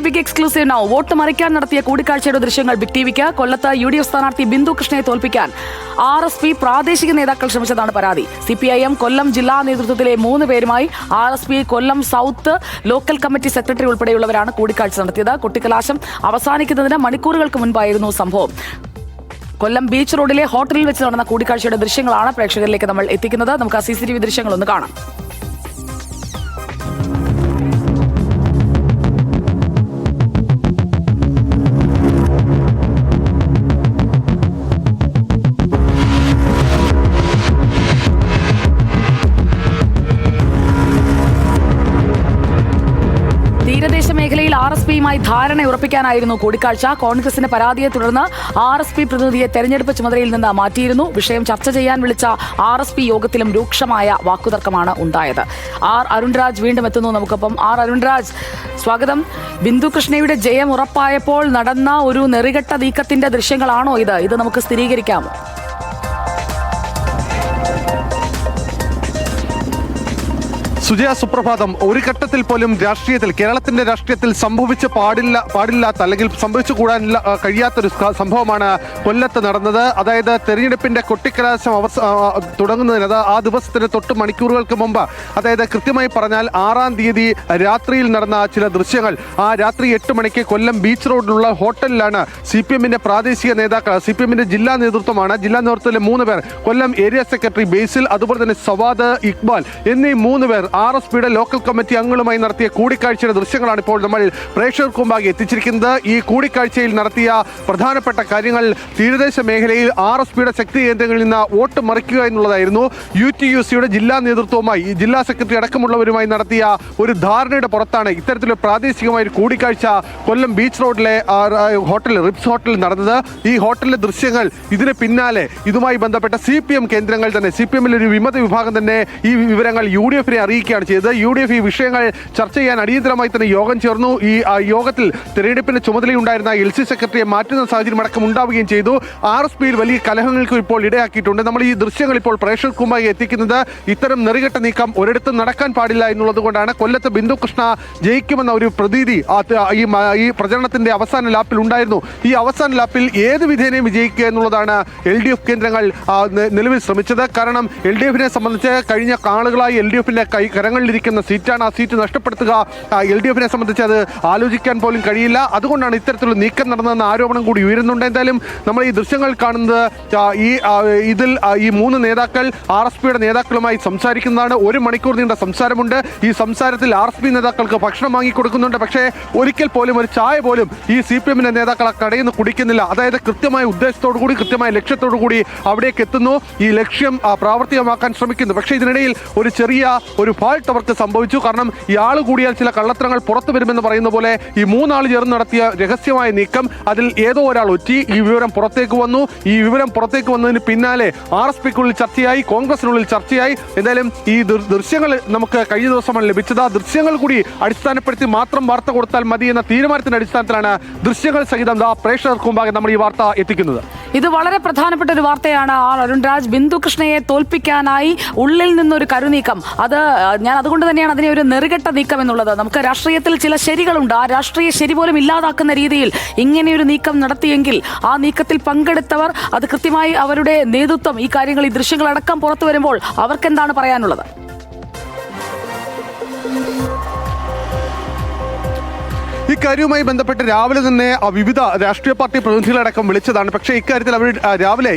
Big exclusive now. Vote മറിക്കാൻ നടത്തിയ കൂടിക്കാഴ്ചയുടെ ദൃശ്യങ്ങൾ ബിഗ് ടിവിക്ക്. കൊല്ലത്ത് UDF സ്ഥാനാർത്ഥി ബിന്ദു കൃഷ്ണയെ തോൽപ്പിക്കാൻ RSP പ്രാദേശിക നേതാക്കൾ ശ്രമിച്ചതാണ് പരാതി. CPIM കൊല്ലം ജില്ലാ നേതൃത്വത്തിലെ 3 പേരുമായി RSP കൊല്ലം സൗത്ത് ലോക്കൽ കമ്മിറ്റി സെക്രട്ടറി ഉൾപ്പെടെയുള്ളവരാണ് കൂടിക്കാഴ്ച നടത്തിയത്. കൊട്ടിക്കലാശം അവസാനിക്കുന്നതിന് മണിക്കൂറുകൾക്ക് മുൻപായിരുന്നു സംഭവം. കൊല്ലം ബീച്ച് റോഡിലെ ഹോട്ടലിൽ വെച്ച് നടന്ന കൂടിക്കാഴ്ചയുടെ ദൃശ്യങ്ങളാണ് പ്രേക്ഷകരിലേക്ക് നമ്മൾ എത്തിക്കുന്നത്. നമുക്ക് ആ CCTV ദൃശ്യങ്ങളൊന്ന് കാണാം. തീരദേശ മേഖലയിൽ RSPയുമായി ധാരണ ഉറപ്പിക്കാനായിരുന്നു കൂടിക്കാഴ്ച. കോൺഗ്രസിന്റെ പരാതിയെ തുടർന്ന് RSP പ്രതിനിധിയെ തെരഞ്ഞെടുപ്പ് ചുമതലയിൽ നിന്ന് മാറ്റിയിരുന്നു. വിഷയം ചർച്ച ചെയ്യാൻ വിളിച്ച RSP യോഗത്തിലും രൂക്ഷമായ വാക്കുതർക്കമാണ് ഉണ്ടായത്. അരുൺരാജ് വീണ്ടും എത്തുന്നു നമുക്കൊപ്പം. അരുൺരാജ്, സ്വാഗതം. ബിന്ദു കൃഷ്ണയുടെ ജയം ഉറപ്പായപ്പോൾ നടന്ന ഒരു നെറികെട്ട നീക്കത്തിന്റെ ദൃശ്യങ്ങളാണോ ഇത് നമുക്ക് സ്ഥിരീകരിക്കാമോ? സുജയ, സുപ്രഭാതം. ഒരു ഘട്ടത്തിൽ പോലും കേരളത്തിന്റെ രാഷ്ട്രീയത്തിൽ പാടില്ലാത്ത അല്ലെങ്കിൽ സംഭവിച്ചു കൂടാൻ കഴിയാത്തൊരു സംഭവമാണ് കൊല്ലത്ത് നടന്നത്. അതായത് തെരഞ്ഞെടുപ്പിന്റെ കൊട്ടിക്കലാശം തുടങ്ങുന്നതിന് ആ ദിവസത്തിന് തൊട്ട് മണിക്കൂറുകൾക്ക് മുമ്പ്, അതായത് കൃത്യമായി പറഞ്ഞാൽ 6-ാം തീയതി രാത്രിയിൽ നടന്ന ചില ദൃശ്യങ്ങൾ. ആ രാത്രി 8 മണിക്ക് കൊല്ലം ബീച്ച് റോഡിലുള്ള ഹോട്ടലിലാണ് CPMന്റെ പ്രാദേശിക നേതാക്കൾ, CPMന്റെ ജില്ലാ നേതൃത്വമാണ്. ജില്ലാ നേതൃത്വത്തിലെ 3 പേർ, കൊല്ലം ഏരിയ സെക്രട്ടറി ബേസിൽ, അതുപോലെ തന്നെ സവാദ്, ഇക്ബാൽ എന്നീ 3 പേർ RSPയുടെ ലോക്കൽ കമ്മിറ്റി അംഗങ്ങളുമായി നടത്തിയ കൂടിക്കാഴ്ചയുടെ ദൃശ്യങ്ങളാണ് ഇപ്പോൾ നമ്മൾ പ്രേക്ഷകർക്ക് മുമ്പാകെ എത്തിച്ചിരിക്കുന്നത്. ഈ കൂടിക്കാഴ്ചയിൽ നടത്തിയ പ്രധാനപ്പെട്ട കാര്യങ്ങൾ തീരദേശ മേഖലയിൽ RSPയുടെ ശക്തി കേന്ദ്രങ്ങളിൽ നിന്ന് വോട്ട് മറിക്കുക എന്നുള്ളതായിരുന്നു. UTUCയുടെ ജില്ലാ നേതൃത്വവുമായി, ജില്ലാ സെക്രട്ടറി അടക്കമുള്ളവരുമായി നടത്തിയ ഒരു ധാരണയുടെ പുറത്താണ് ഇത്തരത്തിലൊരു പ്രാദേശികമായ ഒരു കൂടിക്കാഴ്ച കൊല്ലം ബീച്ച് റോഡിലെ റിപ്സ് ഹോട്ടലിൽ നടന്നത്. ഈ ഹോട്ടലിലെ ദൃശ്യങ്ങൾ, ഇതിന് പിന്നാലെ ഇതുമായി ബന്ധപ്പെട്ട CPM കേന്ദ്രങ്ങൾ തന്നെ, CPMലെ ഒരു വിമത വിഭാഗം തന്നെ ഈ വിവരങ്ങൾ UDFനെ അറിയിക്കുകയാണ് ചെയ്തത്. UDF ഈ വിഷയങ്ങൾ ചർച്ച ചെയ്യാൻ അടിയന്തരമായി തന്നെ യോഗം ചേർന്നു. ഈ യോഗത്തിൽ തെരഞ്ഞെടുപ്പിന്റെ ചുമതലയുണ്ടായിരുന്ന LC സെക്രട്ടറിയെ മാറ്റുന്ന സാഹചര്യം അടക്കം ഉണ്ടാവുകയും ചെയ്തു. RSPയിൽ വലിയ കലഹങ്ങൾക്ക് ഇപ്പോൾ ഇടയാക്കിയിട്ടുണ്ട്. നമ്മൾ ഈ ദൃശ്യങ്ങൾ ഇപ്പോൾ പ്രേക്ഷകർക്കുമായി എത്തിക്കുന്നത് ഇത്തരം നെറികെട്ട നീക്കം ഒരിടത്തും നടക്കാൻ പാടില്ല എന്നുള്ളത് കൊണ്ടാണ്. കൊല്ലത്ത് ബിന്ദു കൃഷ്ണ ജയിക്കുമെന്ന ഒരു പ്രതീതി ഈ പ്രചരണത്തിന്റെ അവസാന ലാപ്പിൽ ഉണ്ടായിരുന്നു. ഈ അവസാന ലാപ്പിൽ ഏത് വിധേനയും വിജയിക്കുക എന്നുള്ളതാണ് LDF കേന്ദ്രങ്ങൾ നിലവിൽ ശ്രമിച്ചത്. കാരണം LDFനെ സംബന്ധിച്ച് കഴിഞ്ഞ നാളുകളായി LDFന്റെ കരങ്ങളിലിരിക്കുന്ന സീറ്റാണ്. ആ സീറ്റ് നഷ്ടപ്പെടുത്തുക LDFനെ സംബന്ധിച്ച് അത് ആലോചിക്കാൻ പോലും കഴിയില്ല. അതുകൊണ്ടാണ് ഇത്തരത്തിലുള്ള നീക്കം നടന്നതെന്ന ആരോപണം കൂടി ഉയരുന്നുണ്ട്. എന്തായാലും നമ്മൾ ഈ ദൃശ്യങ്ങൾ കാണുന്നത് ഇതിൽ ഈ 3 നേതാക്കൾ RSPയുടെ നേതാക്കളുമായി സംസാരിക്കുന്നതാണ്. 1 മണിക്കൂർ നീണ്ട സംസാരമുണ്ട്. ഈ സംസാരത്തിൽ RSP നേതാക്കൾക്ക് ഭക്ഷണം വാങ്ങിക്കൊടുക്കുന്നുണ്ട്. പക്ഷേ ഒരിക്കൽ പോലും ഒരു ചായ പോലും ഈ CPMന്റെ നേതാക്കൾ ആ കടയിൽ നിന്ന് കുടിക്കുന്നില്ല. അതായത് കൃത്യമായ ഉദ്ദേശത്തോടു കൂടി, കൃത്യമായ ലക്ഷ്യത്തോടു കൂടി അവിടേക്ക് എത്തുന്നു, ഈ ലക്ഷ്യം പ്രാവർത്തികമാക്കാൻ ശ്രമിക്കുന്നു. പക്ഷേ ഇതിനിടയിൽ ഒരു ചെറിയ ഫാൾട്ട് അവർക്ക് സംഭവിച്ചു. കാരണം ഈ ആൾ കൂടിയാൽ ചില കള്ളത്തരങ്ങൾ പുറത്തു വരുമെന്ന് പറയുന്ന പോലെ ഈ 3 ആൾ ചേർന്ന് നടത്തിയ രഹസ്യമായ നീക്കം, അതിൽ ഏതോ ഒരാൾ ഒറ്റി ഈ വിവരം പുറത്തേക്ക് വന്നു. ഈ വിവരം പുറത്തേക്ക് വന്നതിന് പിന്നാലെ RSPക്കുള്ളിൽ ചർച്ചയായി, കോൺഗ്രസിനുള്ളിൽ ചർച്ചയായി. എന്തായാലും ഈ ദൃശ്യങ്ങൾ നമുക്ക് കഴിഞ്ഞ ദിവസമാണ് ലഭിച്ചത്. ആ ദൃശ്യങ്ങൾ കൂടി അടിസ്ഥാനപ്പെടുത്തി മാത്രം വാർത്ത കൊടുത്താൽ മതി എന്ന തീരുമാനത്തിന്റെ അടിസ്ഥാനത്തിലാണ് ദൃശ്യങ്ങൾ സഹിതം പ്രേക്ഷകർക്ക് മുമ്പാകെ നമ്മൾ ഈ വാർത്ത എത്തിക്കുന്നത്. ഇത് വളരെ പ്രധാനപ്പെട്ട ഒരു വാർത്തയാണ്. അരുൺരാജ്, ബിന്ദു കൃഷ്ണയെ തോൽപ്പിക്കാനായി ഉള്ളിൽ നിന്നൊരു കരുനീക്കം, ഞാൻ അതുകൊണ്ട് തന്നെയാണ് അതിനെ ഒരു നെറികെട്ട നീക്കം എന്നുള്ളത്. നമുക്ക് രാഷ്ട്രീയത്തിൽ ചില ശരികളുണ്ട്. ആ രാഷ്ട്രീയ ശരി പോലും ഇല്ലാതാക്കുന്ന രീതിയിൽ ഇങ്ങനെയൊരു നീക്കം നടത്തിയെങ്കിൽ ആ നീക്കത്തിൽ പങ്കെടുത്തവർ, അത് കൃത്യമായി അവരുടെ നേതൃത്വം, ഈ കാര്യങ്ങൾ, ഈ ദൃശ്യങ്ങളടക്കം പുറത്തു വരുമ്പോൾ അവർക്കെന്താണ് പറയാനുള്ളത്? ഇക്കാര്യവുമായി ബന്ധപ്പെട്ട് രാവിലെ തന്നെ വിവിധ രാഷ്ട്രീയ പാർട്ടി പ്രതിനിധികളടക്കം വിളിച്ചതാണ്. പക്ഷേ ഇക്കാര്യത്തിൽ അവർ രാവിലെ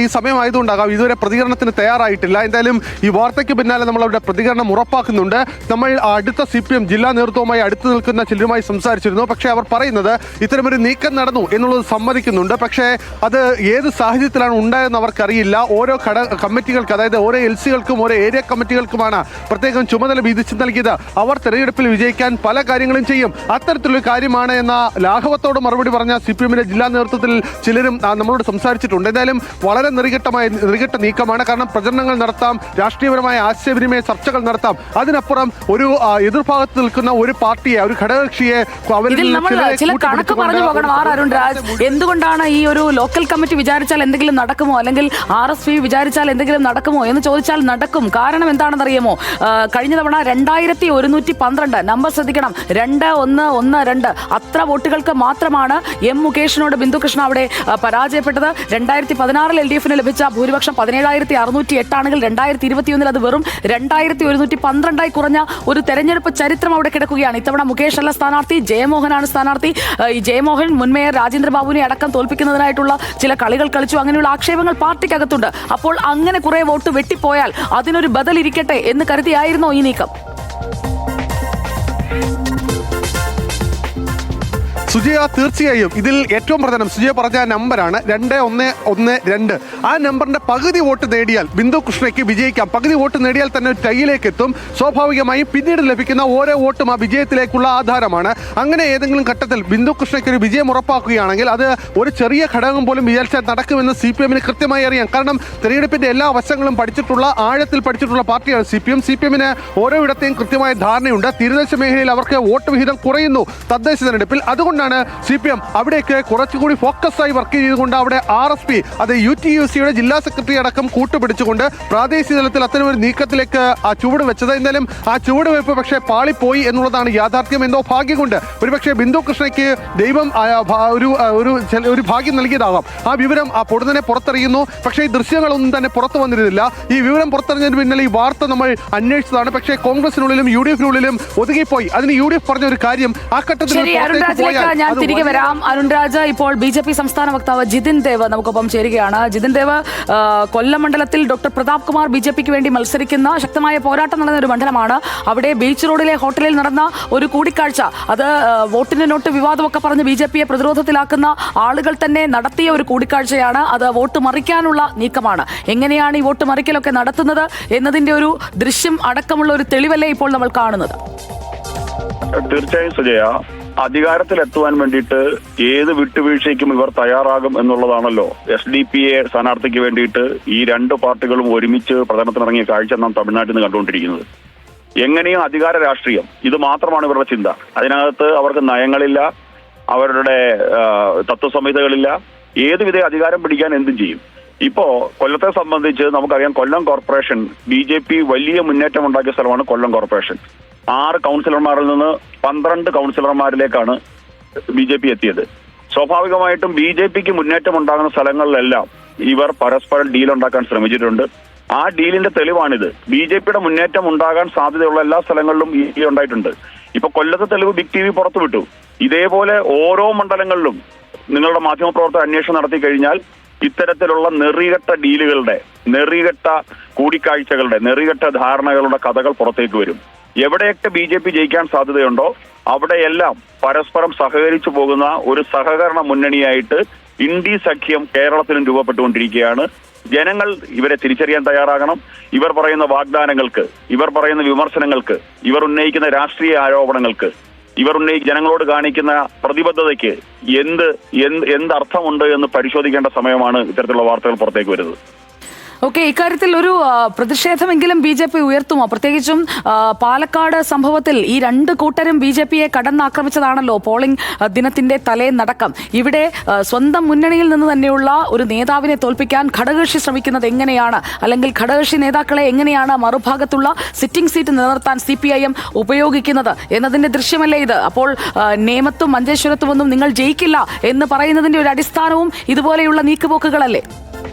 ഈ സമയമായതുകൊണ്ടാകാം ഇതുവരെ പ്രതികരണത്തിന് തയ്യാറായിട്ടില്ല. എന്തായാലും ഈ വാർത്തയ്ക്ക് പിന്നാലെ നമ്മൾ അവരുടെ പ്രതികരണം ഉറപ്പാക്കുന്നുണ്ട്. നമ്മൾ അടുത്ത CPM ജില്ലാ നേതൃത്വവുമായി അടുത്ത് നിൽക്കുന്ന ചിലരുമായി സംസാരിച്ചിരുന്നു. പക്ഷേ അവർ പറയുന്നത് ഇത്തരമൊരു നീക്കം നടന്നു എന്നുള്ളത് സമ്മതിക്കുന്നുണ്ട്. പക്ഷേ അത് ഏത് സാഹചര്യത്തിലാണ് ഉണ്ടായതെന്ന് അവർക്കറിയില്ല. ഓരോ കമ്മിറ്റികൾക്ക്, അതായത് ഓരോ LCകൾക്കും ഓരോ ഏരിയ കമ്മിറ്റികൾക്കുമാണ് പ്രത്യേകം ചുമതല വീതിച്ച് നൽകിയത്. അവർ തെരഞ്ഞെടുപ്പിൽ വിജയിക്കാൻ പല കാര്യങ്ങളും ചെയ്യും. അത്തരത്തിലുള്ള കാര്യമാണ് എന്ന ലാഘവത്തോട് മറുപടി പറഞ്ഞ CPMന്റെ ജില്ലാ നേതൃത്വത്തിൽ ചിലരും നമ്മളോട് സംസാരിച്ചിട്ടുണ്ട്. എന്തായാലും വളരെ നെറികെട്ട നീക്കമാണ്. കാരണം പ്രചരണങ്ങൾ നടത്താം, രാഷ്ട്രീയപരമായ ആശയവിനിമയ ചർച്ചകൾ നടത്താം. അതിനപ്പുറം ഒരു എതിർഭാഗത്ത് നിൽക്കുന്ന ഒരു പാർട്ടിയെ, ഒരു ഘടകകക്ഷിയെ എന്തുകൊണ്ടാണ് ഈ ഒരു ലോക്കൽ കമ്മിറ്റി വിചാരിച്ചാൽ എന്തെങ്കിലും നടക്കുമോ, അല്ലെങ്കിൽ RSP വിചാരിച്ചാൽ എന്തെങ്കിലും നടക്കുമോ എന്ന് ചോദിച്ചാൽ നടക്കും. കാരണം എന്താണെന്നറിയാമോ? കഴിഞ്ഞ തവണ 2112 നമ്പർ ശ്രദ്ധിക്കണം, 211 1-2 അത്ര വോട്ടുകൾക്ക് മാത്രമാണ് എം മുകേഷിനോട് ബിന്ദുകൃഷ്ണ അവിടെ പരാജയപ്പെട്ടത്. 2016 LDF ലഭിച്ച ഭൂരിപക്ഷം 17,608 ആണെങ്കിൽ 2021 അത് വെറും 2,112 കുറഞ്ഞ ഒരു തെരഞ്ഞെടുപ്പ് ചരിത്രം അവിടെ കിടക്കുകയാണ്. ഇത്തവണ മുകേഷ് അല്ല സ്ഥാനാർത്ഥി, ജയമോഹനാണ് സ്ഥാനാർത്ഥി. ഈ ജയമോഹൻ മുൻ മേയർ രാജേന്ദ്രബാബുവിനെ അടക്കം തോൽപ്പിക്കുന്നതിനായിട്ടുള്ള ചില കളികൾ കളിച്ചു. അങ്ങനെയുള്ള ആക്ഷേപങ്ങൾ പാർട്ടിക്കകത്തുണ്ട്. അപ്പോൾ അങ്ങനെ കുറെ വോട്ട് വെട്ടിപ്പോയാൽ അതിനൊരു ബദൽ ഇരിക്കട്ടെ എന്ന് കരുതിയായിരുന്നോ ഈ നീക്കം? സുജയ, തീർച്ചയായും ഇതിൽ ഏറ്റവും പ്രധാനം സുജയ പറഞ്ഞ നമ്പറാണ് 2112. ആ നമ്പറിന്റെ പകുതി വോട്ട് നേടിയാൽ ബിന്ദു കൃഷ്ണയ്ക്ക് വിജയിക്കാം. പകുതി വോട്ട് നേടിയാൽ തന്നെ ടൈയിലേക്ക് എത്തും. സ്വാഭാവികമായും പിന്നീട് ലഭിക്കുന്ന ഓരോ വോട്ടും ആ വിജയത്തിലേക്കുള്ള ആധാരമാണ്. അങ്ങനെ ഏതെങ്കിലും ഘട്ടത്തിൽ ബിന്ദു കൃഷ്ണയ്ക്ക് ഒരു വിജയം ഉറപ്പാക്കുകയാണെങ്കിൽ അത് ഒരു ചെറിയ ഘടകം പോലും വിചാരിച്ചാൽ നടക്കുമെന്ന് CPM-ന് കൃത്യമായി അറിയാം. കാരണം തെരഞ്ഞെടുപ്പിന്റെ എല്ലാ വശങ്ങളും ആഴത്തിൽ പഠിച്ചിട്ടുള്ള പാർട്ടിയാണ് CPM. CPM-ന് ഓരോ ഇടത്തെയും കൃത്യമായ ധാരണയുണ്ട്. തീരദേശ മേഖലയിൽ അവർക്ക് വോട്ട് വിഹിതം കുറയുന്നു തദ്ദേശ തെരഞ്ഞെടുപ്പിൽ. അതുകൊണ്ടാണ് CPM അവിടേക്ക് കുറച്ചുകൂടി ഫോക്കസായി വർക്ക് ചെയ്തുകൊണ്ട് അവിടെ RSP, അത് UTUC-യുടെ ജില്ലാ സെക്രട്ടറി അടക്കം കൂട്ടുപിടിച്ചുകൊണ്ട് പ്രാദേശിക തലത്തിൽ അത്തരമൊരു നീക്കത്തിലേക്ക് ആ ചുവട് വെച്ചത്. എന്നാലും ആ ചുവട് വെപ്പ് പക്ഷേ പാളിപ്പോയി എന്നുള്ളതാണ് യാഥാർത്ഥ്യം. എന്തോ ഭാഗ്യം കൊണ്ട് ഒരുപക്ഷെ ബിന്ദു കൃഷ്ണയ്ക്ക് ദൈവം ഒരു ഭാഗ്യം നൽകിയതാകാം. ആ വിവരം ആ പൊടുന്നനെ പുറത്തറിയുന്നു. പക്ഷേ ഈ ദൃശ്യങ്ങളൊന്നും തന്നെ പുറത്തു വന്നിരുന്നില്ല. ഈ വിവരം പുറത്തറിഞ്ഞതിന് പിന്നിൽ ഈ വാർത്ത നമ്മൾ അന്വേഷിച്ചതാണ്. പക്ഷേ കോൺഗ്രസിനുള്ളിലും UDF-നുള്ളിലും ഒതുങ്ങിപ്പോയി. അതിന് UDF പറഞ്ഞ ഒരു കാര്യം ആ ഘട്ടത്തിൽ ഞാൻ തിരികെ വരാം. അരുൺ രാജ, ഇപ്പോൾ BJP സംസ്ഥാന വക്താവ് ജിതിൻ ദേവ് നമുക്കൊപ്പം ചേരുകയാണ്. ജിതിൻ ദേവ്, കൊല്ലം മണ്ഡലത്തിൽ ഡോക്ടർ പ്രതാപ് കുമാർ BJP-ക്ക് വേണ്ടി മത്സരിക്കുന്ന ശക്തമായ പോരാട്ടം നടന്ന ഒരു മണ്ഡലമാണ്. അവിടെ ബീച്ച് റോഡിലെ ഹോട്ടലിൽ നടന്ന ഒരു കൂടിക്കാഴ്ച, അത് വോട്ടിന്റെ നോട്ട് വിവാദമൊക്കെ പറഞ്ഞ് BJP-യെ പ്രതിരോധത്തിലാക്കുന്ന ആളുകൾ തന്നെ നടത്തിയ ഒരു കൂടിക്കാഴ്ചയാണ്. അത് വോട്ട് മറിക്കാനുള്ള നീക്കമാണ്. എങ്ങനെയാണ് ഈ വോട്ട് മറിക്കലൊക്കെ നടത്തുന്നത് എന്നതിന്റെ ഒരു ദൃശ്യം അടക്കമുള്ള ഒരു തെളിവല്ലേ ഇപ്പോൾ നമ്മൾ കാണുന്നത്? തീർച്ചയായും സുജയ, അധികാരത്തിലെത്തുവാൻ വേണ്ടിയിട്ട് ഏത് വിട്ടുവീഴ്ചയ്ക്കും ഇവർ തയ്യാറാകും എന്നുള്ളതാണല്ലോ SDPA സ്ഥാനാർത്ഥിക്ക് വേണ്ടിയിട്ട് ഈ രണ്ട് പാർട്ടികളും ഒരുമിച്ച് പ്രചരണത്തിനിറങ്ങിയ കാഴ്ച നാം തമിഴ്നാട്ടിൽ നിന്ന് കണ്ടുകൊണ്ടിരിക്കുന്നത്. എങ്ങനെയും അധികാര രാഷ്ട്രീയം, ഇത് മാത്രമാണ് ഇവരുടെ ചിന്ത. അതിനകത്ത് അവർക്ക് നയങ്ങളില്ല, അവരുടെ തത്വസംഹിതകളില്ല. ഏതുവിധ അധികാരം പിടിക്കാൻ എന്തും ചെയ്യും. ഇപ്പോ കൊല്ലത്തെ സംബന്ധിച്ച് നമുക്കറിയാം, കൊല്ലം കോർപ്പറേഷൻ BJP വലിയ മുന്നേറ്റം ഉണ്ടാക്കിയ സ്ഥലമാണ് കൊല്ലം കോർപ്പറേഷൻ. 6 കൗൺസിലർമാരിൽ നിന്ന് 12 കൗൺസിലർമാരിലേക്കാണ് BJP എത്തിയത്. സ്വാഭാവികമായിട്ടും BJP-ക്ക് മുന്നേറ്റം ഉണ്ടാകുന്ന സ്ഥലങ്ങളിലെല്ലാം ഇവർ പരസ്പരം ഡീൽ ഉണ്ടാക്കാൻ ശ്രമിച്ചിട്ടുണ്ട്. ആ ഡീലിന്റെ തെളിവാണിത്. BJP-യുടെ മുന്നേറ്റം ഉണ്ടാകാൻ സാധ്യതയുള്ള എല്ലാ സ്ഥലങ്ങളിലും ഈ ഉണ്ടായിട്ടുണ്ട്. ഇപ്പൊ കൊല്ലത്തെ തെളിവ് ബിഗ് TV പുറത്തുവിട്ടു. ഇതേപോലെ ഓരോ മണ്ഡലങ്ങളിലും നിങ്ങളുടെ മാധ്യമപ്രവർത്തകർ അന്വേഷണം നടത്തി കഴിഞ്ഞാൽ ഇത്തരത്തിലുള്ള നെറികെട്ട ഡീലുകളുടെ, നെറികെട്ട കൂടിക്കാഴ്ചകളുടെ, നെറികെട്ട ധാരണകളുടെ കഥകൾ പുറത്തേക്ക് വരും. എവിടെയൊക്കെ BJP ജയിക്കാൻ സാധ്യതയുണ്ടോ അവിടെയെല്ലാം പരസ്പരം സഹകരിച്ചു പോകുന്ന ഒരു സഹകരണ മുന്നണിയായിട്ട് ഇന്ത്യ സഖ്യം കേരളത്തിലും രൂപപ്പെട്ടുകൊണ്ടിരിക്കുകയാണ്. ജനങ്ങൾ ഇവരെ തിരിച്ചറിയാൻ തയ്യാറാകണം. ഇവർ പറയുന്ന വാഗ്ദാനങ്ങൾക്ക്, ഇവർ പറയുന്ന വിമർശനങ്ങൾക്ക്, ഇവർ ഉന്നയിക്കുന്ന രാഷ്ട്രീയ ആരോപണങ്ങൾക്ക്, ഇവർ ജനങ്ങളോട് കാണിക്കുന്ന പ്രതിബദ്ധതയ്ക്ക് എന്ത് അർത്ഥമുണ്ട് എന്ന് പരിശോധിക്കേണ്ട സമയമാണ് ഇത്തരത്തിലുള്ള വാർത്തകൾ പുറത്തേക്ക് വരുന്നത്. ഓക്കെ, ഇക്കാര്യത്തിൽ ഒരു പ്രതിഷേധമെങ്കിലും BJP ഉയർത്തുമോ? പ്രത്യേകിച്ചും പാലക്കാട് സംഭവത്തിൽ ഈ രണ്ട് കൂട്ടരും BJP-യെ കടന്നാക്രമിച്ചതാണല്ലോ പോളിംഗ് ദിനത്തിന്റെ തലേന്നടക്കം. ഇവിടെ സ്വന്തം മുന്നണിയിൽ നിന്ന് തന്നെയുള്ള ഒരു നേതാവിനെ തോൽപ്പിക്കാൻ ഘടകകക്ഷി ശ്രമിക്കുന്നത് എങ്ങനെയാണ്, അല്ലെങ്കിൽ ഘടകകക്ഷി നേതാക്കളെ എങ്ങനെയാണ് മറുഭാഗത്തുള്ള സിറ്റിംഗ് സീറ്റ് നിലനിർത്താൻ CPIM ഉപയോഗിക്കുന്നത് എന്നതിന്റെ ദൃശ്യമല്ലേ ഇത്? അപ്പോൾ നേമത്തും മഞ്ചേശ്വരത്തുമൊന്നും നിങ്ങൾ ജയിക്കില്ല എന്ന് പറയുന്നതിന്റെ ഒരു അടിസ്ഥാനവും ഇതുപോലെയുള്ള നീക്കുപോക്കുകളല്ലേ?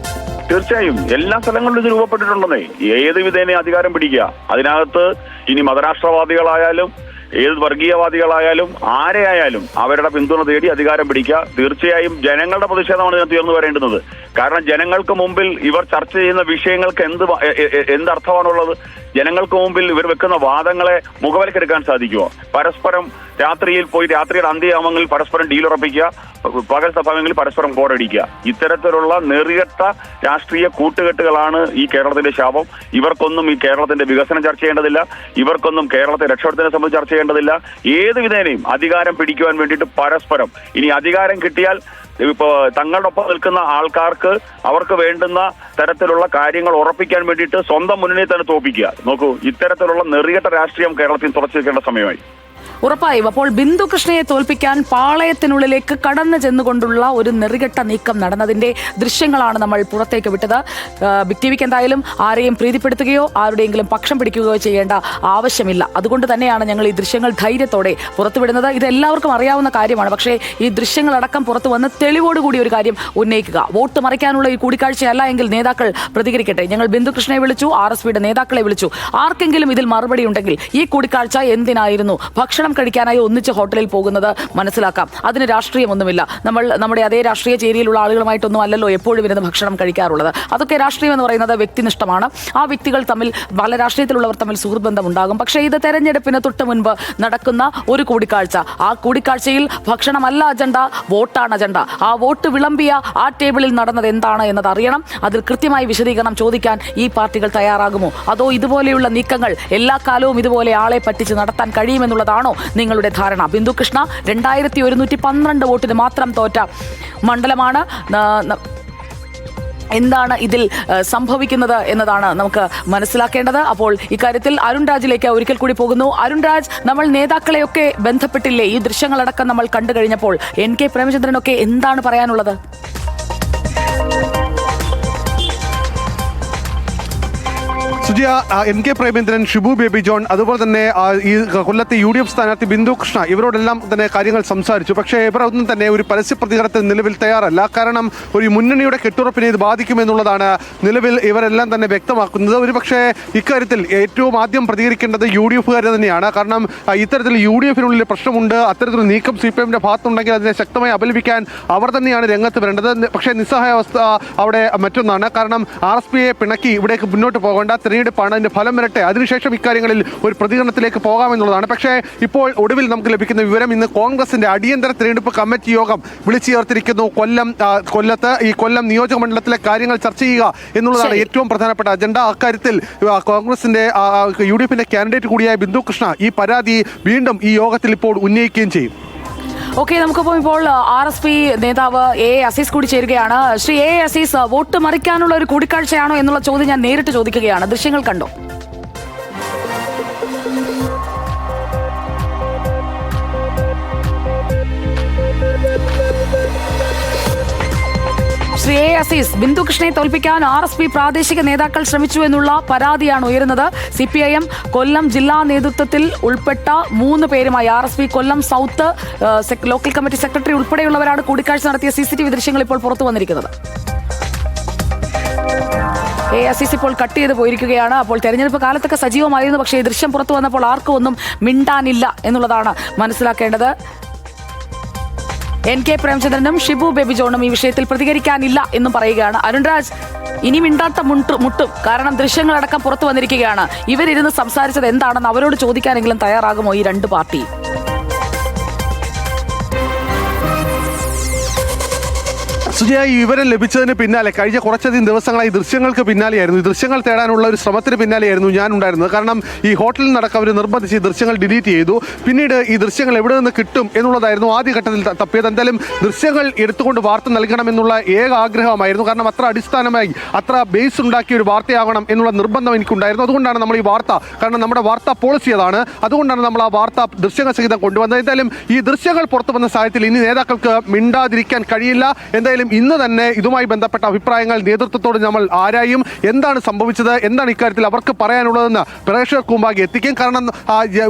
തീർച്ചയായും എല്ലാ സ്ഥലങ്ങളിലും ഇത് രൂപപ്പെട്ടിട്ടുണ്ടെന്നേ. ഏത് വിധേന അധികാരം പിടിക്കുക. അതിനകത്ത് ഇനി മതരാഷ്ട്രവാദികളായാലും ഏത് വർഗീയവാദികളായാലും ആരെയായാലും അവരുടെ പിന്തുണ തേടി അധികാരം പിടിക്കുക. തീർച്ചയായും ജനങ്ങളുടെ പ്രതിഷേധമാണ് ഇതിനകത്ത് ഉയർന്നു വരേണ്ടുന്നത്. കാരണം ജനങ്ങൾക്ക് മുമ്പിൽ ഇവർ ചർച്ച ചെയ്യുന്ന വിഷയങ്ങൾക്ക് എന്തർത്ഥമാണുള്ളത്? ജനങ്ങൾക്ക് മുമ്പിൽ ഇവർ വെക്കുന്ന വാദങ്ങളെ മുഖവിലക്കെടുക്കാൻ സാധിക്കുമോ? പരസ്പരം രാത്രിയുടെ അന്ത്യയാമങ്ങളിൽ പരസ്പരം ഡീലുറപ്പിക്കുക, പകൽ സമയങ്ങളിൽ പരസ്പരം കോടടിക്കുക. ഇത്തരത്തിലുള്ള നെറികെട്ട രാഷ്ട്രീയ കൂട്ടുകെട്ടുകളാണ് ഈ കേരളത്തിന്റെ ശാപം. ഇവർക്കൊന്നും ഈ കേരളത്തിന്റെ വികസനം ചർച്ച ചെയ്യേണ്ടതില്ല. ഇവർക്കൊന്നും കേരളത്തെ രക്ഷപ്പെടുത്തലിനെ സംബന്ധിച്ച് ചർച്ച ചെയ്യേണ്ടതില്ല. ഏത് വിധേനയും അധികാരം പിടിക്കുവാൻ വേണ്ടിയിട്ട് പരസ്പരം ഇനി അധികാരം കിട്ടിയാൽ ഇപ്പോ തങ്ങളുടെ ഒപ്പം നിൽക്കുന്ന ആൾക്കാർക്ക് അവർക്ക് വേണ്ടുന്ന തരത്തിലുള്ള കാര്യങ്ങൾ ഉറപ്പിക്കാൻ വേണ്ടിയിട്ട് സ്വന്തം മുന്നണിയെ തന്നെ തോപ്പിക്കുക. നോക്കൂ, ഇത്തരത്തിലുള്ള നെറികെട്ട രാഷ്ട്രീയം കേരളത്തിൽ തുറച്ചു വെക്കേണ്ട സമയമായി. ഉറപ്പായും അപ്പോൾ ബിന്ദു കൃഷ്ണയെ തോൽപ്പിക്കാൻ പാളയത്തിനുള്ളിലേക്ക് കടന്നു ചെന്നുകൊണ്ടുള്ള ഒരു നെറികെട്ട നീക്കം നടന്നതിന്റെ ദൃശ്യങ്ങളാണ് നമ്മൾ പുറത്തേക്ക് വിട്ടത്. ബിഗ് ടിവിക്ക് എന്തായാലും ആരെയും പ്രീതിപ്പെടുത്തുകയോ ആരുടെയെങ്കിലും പക്ഷം പിടിക്കുകയോ ചെയ്യേണ്ട ആവശ്യമില്ല. അതുകൊണ്ട് തന്നെയാണ് ഞങ്ങൾ ഈ ദൃശ്യങ്ങൾ ധൈര്യത്തോടെ പുറത്തുവിടുന്നത്. ഇത് എല്ലാവർക്കും അറിയാവുന്ന കാര്യമാണ്. പക്ഷേ ഈ ദൃശ്യങ്ങളടക്കം പുറത്തു വന്ന് തെളിവോടുകൂടി ഒരു കാര്യം ഉന്നയിക്കുക. വോട്ട് മറിക്കാനുള്ള ഈ കൂടിക്കാഴ്ചയല്ല എങ്കിൽ നേതാക്കൾ പ്രതികരിക്കട്ടെ. ഞങ്ങൾ ബിന്ദു കൃഷ്ണയെ വിളിച്ചു, RSPയുടെ നേതാക്കളെ വിളിച്ചു. ആർക്കെങ്കിലും ഇതിൽ മറുപടി ഉണ്ടെങ്കിൽ ഈ കൂടിക്കാഴ്ച എന്തിനായിരുന്നു? ഭക്ഷണം കഴിക്കാനായി ഒന്നിച്ച് ഹോട്ടലിൽ പോകുന്നത് മനസ്സിലാക്കാം. അതിന് രാഷ്ട്രീയമൊന്നുമില്ല. നമ്മൾ നമ്മുടെ അതേ രാഷ്ട്രീയ ചേരിയിലുള്ള ആളുകളുമായിട്ടൊന്നും അല്ലല്ലോ എപ്പോഴും ഇരുന്ന് ഭക്ഷണം കഴിക്കാറുള്ളത്. അതൊക്കെ രാഷ്ട്രീയം എന്ന് പറയുന്നത് വ്യക്തിനിഷ്ഠമാണ്. ആ വ്യക്തികൾ തമ്മിൽ, പല രാഷ്ട്രീയത്തിലുള്ളവർ തമ്മിൽ സുഹൃത്ബന്ധം ഉണ്ടാകും. പക്ഷേ ഇത് തെരഞ്ഞെടുപ്പിന് തൊട്ട് മുൻപ് നടക്കുന്ന ഒരു കൂടിക്കാഴ്ച. ആ കൂടിക്കാഴ്ചയിൽ ഭക്ഷണമല്ല അജണ്ട, വോട്ടാണ് അജണ്ട. ആ വോട്ട് വിളമ്പിയ ആ ടേബിളിൽ നടന്നത് എന്താണ് എന്നത് അറിയണം. അതിൽ കൃത്യമായി വിശദീകരണം ചോദിക്കാൻ ഈ പാർട്ടികൾ തയ്യാറാകുമോ? അതോ ഇതുപോലെയുള്ള നീക്കങ്ങൾ എല്ലാ കാലവും ഇതുപോലെ ആളെ പറ്റിച്ച് നടത്താൻ കഴിയുമെന്നുള്ളതാണോ നിങ്ങളുടെ ധാരണ? ബിന്ദു കൃഷ്ണ 2112 വോട്ടിന് മാത്രം തോറ്റ മണ്ഡലമാണ്. എന്താണ് ഇതിൽ സംഭവിക്കുന്നത് എന്നതാണ് നമുക്ക് മനസ്സിലാക്കേണ്ടത്. അപ്പോൾ ഇക്കാര്യത്തിൽ അരുൺ രാജിലേക്ക് ഒരിക്കൽ കൂടി പോകുന്നു. അരുൺ രാജ്, നമ്മൾ നേതാക്കളെയൊക്കെ ബന്ധപ്പെട്ടില്ലേ? ഈ ദൃശ്യങ്ങളടക്കം നമ്മൾ കണ്ടു കഴിഞ്ഞപ്പോൾ NK പ്രേമചന്ദ്രനൊക്കെ എന്താണ് പറയാനുള്ളത്? സുജിയ, NK പ്രേമേന്ദ്രൻ, ഷിബു ബേബി ജോൺ, അതുപോലെ തന്നെ ഈ കൊല്ലത്തെ UDF സ്ഥാനാർത്ഥി ബിന്ദു കൃഷ്ണ, ഇവരോടെല്ലാം തന്നെ കാര്യങ്ങൾ സംസാരിച്ചു. പക്ഷേ ഇവരൊന്നും തന്നെ ഒരു പരസ്യ പ്രതികരണത്തിന് നിലവിൽ തയ്യാറല്ല. കാരണം ഒരു മുന്നണിയുടെ കെട്ടുറപ്പിനെ ഇത് ബാധിക്കുമെന്നുള്ളതാണ് നിലവിൽ ഇവരെല്ലാം തന്നെ വ്യക്തമാക്കുന്നത്. ഒരുപക്ഷേ ഇക്കാര്യത്തിൽ ഏറ്റവും ആദ്യം പ്രതികരിക്കേണ്ടത് UDFകാർ തന്നെയാണ്. കാരണം ഇത്തരത്തിൽ UDFിനുള്ളിൽ പ്രശ്നമുണ്ട്, അത്തരത്തിലൊരു നീക്കം CPMന്റെ ഭാഗത്തുണ്ടെങ്കിൽ അതിനെ ശക്തമായി അപലപിക്കാൻ അവർ തന്നെയാണ് രംഗത്ത് വരേണ്ടത്. പക്ഷേ നിസ്സഹായാവസ്ഥ അവിടെ മറ്റൊന്നാണ്. കാരണം RSPയെ പിണക്കി ഇവിടേക്ക് മുന്നോട്ട് പോകേണ്ട, തെരഞ്ഞെടുപ്പാണ്, അതിന്റെ ഫലം വരട്ടെ, അതിനുശേഷം ഇക്കാര്യങ്ങളിൽ ഒരു പ്രതികരണത്തിലേക്ക് പോകാമെന്നുള്ളതാണ്. പക്ഷേ ഇപ്പോൾ ഒടുവിൽ നമുക്ക് ലഭിക്കുന്ന വിവരം, ഇന്ന് കോൺഗ്രസിന്റെ അടിയന്തര തെരഞ്ഞെടുപ്പ് കമ്മിറ്റി യോഗം വിളിച്ചു ചേർത്തിരിക്കുന്നു. കൊല്ലത്ത് ഈ കൊല്ലം നിയോജക മണ്ഡലത്തിലെ കാര്യങ്ങൾ ചർച്ച ചെയ്യുക എന്നുള്ളതാണ് ഏറ്റവും പ്രധാനപ്പെട്ട അജണ്ട. അക്കാര്യത്തിൽ കോൺഗ്രസിന്റെ UDFിന്റെ കാൻഡിഡേറ്റ് കൂടിയായ ബിന്ദു കൃഷ്ണ ഈ പരാതി വീണ്ടും ഈ യോഗത്തിൽ ഇപ്പോൾ ഉന്നയിക്കുകയും ചെയ്യും. ഓക്കെ, നമുക്കിപ്പോൾ RSP നേതാവ് A അസീസ് കൂടി ചേരുകയാണ്. ശ്രീ A അസീസ്, വോട്ട് മറിക്കാനുള്ള ഒരു കൂടിക്കാഴ്ചയാണോ എന്നുള്ള ചോദ്യം ഞാൻ നേരിട്ട് ചോദിക്കുകയാണ്. ദൃശ്യങ്ങൾ കണ്ടോ? ശ്രീ A അസീസ്, ബിന്ദു കൃഷ്ണയെ തോൽപ്പിക്കാൻ RSP പ്രാദേശിക നേതാക്കൾ ശ്രമിച്ചു എന്നുള്ള പരാതിയാണ് ഉയരുന്നത്. CPIM കൊല്ലം ജില്ലാ നേതൃത്വത്തിൽ ഉൾപ്പെട്ട 3 പേരുമായി RSP കൊല്ലം സൗത്ത് ലോക്കൽ കമ്മിറ്റി സെക്രട്ടറി ഉൾപ്പെടെയുള്ളവരാണ് കൂടിക്കാഴ്ച നടത്തിയ CCTV ദൃശ്യങ്ങൾ ഇപ്പോൾ പുറത്തു വന്നിരിക്കുന്നത്. A അസീസ് ഇപ്പോൾ കട്ട് ചെയ്ത് പോയിരിക്കുകയാണ്. അപ്പോൾ തെരഞ്ഞെടുപ്പ് കാലത്തൊക്കെ സജീവമായിരുന്നു. പക്ഷേ ഈ ദൃശ്യം പുറത്തു വന്നപ്പോൾ ആർക്കും ഒന്നും മിണ്ടാനില്ല എന്നുള്ളതാണ് മനസ്സിലാക്കേണ്ടത്. NK പ്രേമചന്ദ്രനും ഷിബു ബേബി ജോണും ഈ വിഷയത്തിൽ പ്രതികരിക്കാനില്ല എന്നും പറയുകയാണ്. അരുൺരാജ്, ഇനി മിണ്ടാട്ട മുട്ടും. കാരണം ദൃശ്യങ്ങളടക്കം പുറത്തു വന്നിരിക്കുകയാണ്. ഇവരിരുന്ന് സംസാരിച്ചത് എന്താണെന്ന് അവരോട് ചോദിക്കാനെങ്കിലും തയ്യാറാകുമോ ഈ 2 പാർട്ടി? സുജയ, ഈ വിവരം ലഭിച്ചതിന് പിന്നാലെ കഴിഞ്ഞ കുറച്ചധികം ദിവസങ്ങളായി ദൃശ്യങ്ങൾക്ക് പിന്നാലെയായിരുന്നു, ഈ ദൃശ്യങ്ങൾ തേടാനുള്ള ഒരു ശ്രമത്തിന് പിന്നാലെയായിരുന്നു ഞാൻ ഉണ്ടായിരുന്നത്. കാരണം ഈ ഹോട്ടലിൽ നടക്കാൻ അവർ നിർബന്ധിച്ച് ഈ ദൃശ്യങ്ങൾ ഡിലീറ്റ് ചെയ്തു. പിന്നീട് ഈ ദൃശ്യങ്ങൾ എവിടെ നിന്ന് കിട്ടും എന്നുള്ളതായിരുന്നു ആദ്യഘട്ടത്തിൽ തപ്പിയത്. എന്തായാലും ദൃശ്യങ്ങൾ എടുത്തുകൊണ്ട് വാർത്ത നൽകണമെന്നുള്ള ഏക ആഗ്രഹമായിരുന്നു. കാരണം അത്ര അടിസ്ഥാനമായി, അത്ര ബേസ് ഉണ്ടാക്കിയ ഒരു വാർത്തയാകണം എന്നുള്ള നിർബന്ധം എനിക്കുണ്ടായിരുന്നു. അതുകൊണ്ടാണ് നമ്മൾ ഈ വാർത്ത, കാരണം നമ്മുടെ വാർത്താ പോളിസി അതാണ്, അതുകൊണ്ടാണ് നമ്മൾ ആ വാർത്ത ദൃശ്യങ്ങൾ സഹിതം കൊണ്ടുവന്നത്. എന്തായാലും ഈ ദൃശ്യങ്ങൾ പുറത്തു വന്ന സാഹചര്യത്തിൽ ഇനി നേതാക്കൾക്ക് മിണ്ടാതിരിക്കാൻ കഴിയില്ല. എന്തായാലും ഇന്ന് തന്നെ ഇതുമായി ബന്ധപ്പെട്ട അഭിപ്രായങ്ങൾ നേതൃത്വത്തോട് നമ്മൾ ആരായും. എന്താണ് സംഭവിച്ചത്, എന്താണ് ഇക്കാര്യത്തിൽ അവർക്ക് പറയാനുള്ളതെന്ന് പ്രേക്ഷകർക്ക് മുമ്പാകെ എത്തിക്കും. കാരണം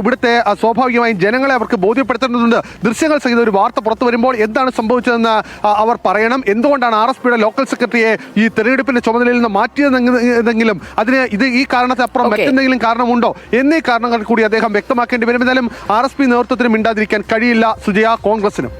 ഇവിടുത്തെ സ്വാഭാവികമായും ജനങ്ങളെ അവർക്ക് ബോധ്യപ്പെടുത്തേണ്ടതുണ്ട്. ദൃശ്യങ്ങൾ സഹിതം ഒരു വാർത്ത പുറത്തു വരുമ്പോൾ എന്താണ് സംഭവിച്ചതെന്ന് അവർ പറയണം. എന്തുകൊണ്ടാണ് RSPയുടെ ലോക്കൽ സെക്രട്ടറിയെ ഈ തെരഞ്ഞെടുപ്പിന്റെ ചുമതലയിൽ നിന്ന് മാറ്റിയതെന്നെങ്കിലും അതിന് ഈ കാരണത്തിനപ്പുറം മറ്റെന്തെങ്കിലും കാരണമുണ്ടോ എന്നീ കാരണങ്ങൾ കൂടി അദ്ദേഹം വ്യക്തമാക്കേണ്ടി വരും. എന്തായാലും RSP നേതൃത്വത്തിന് മിണ്ടാതിരിക്കാൻ കഴിയില്ല സുജയ, കോൺഗ്രസിനും.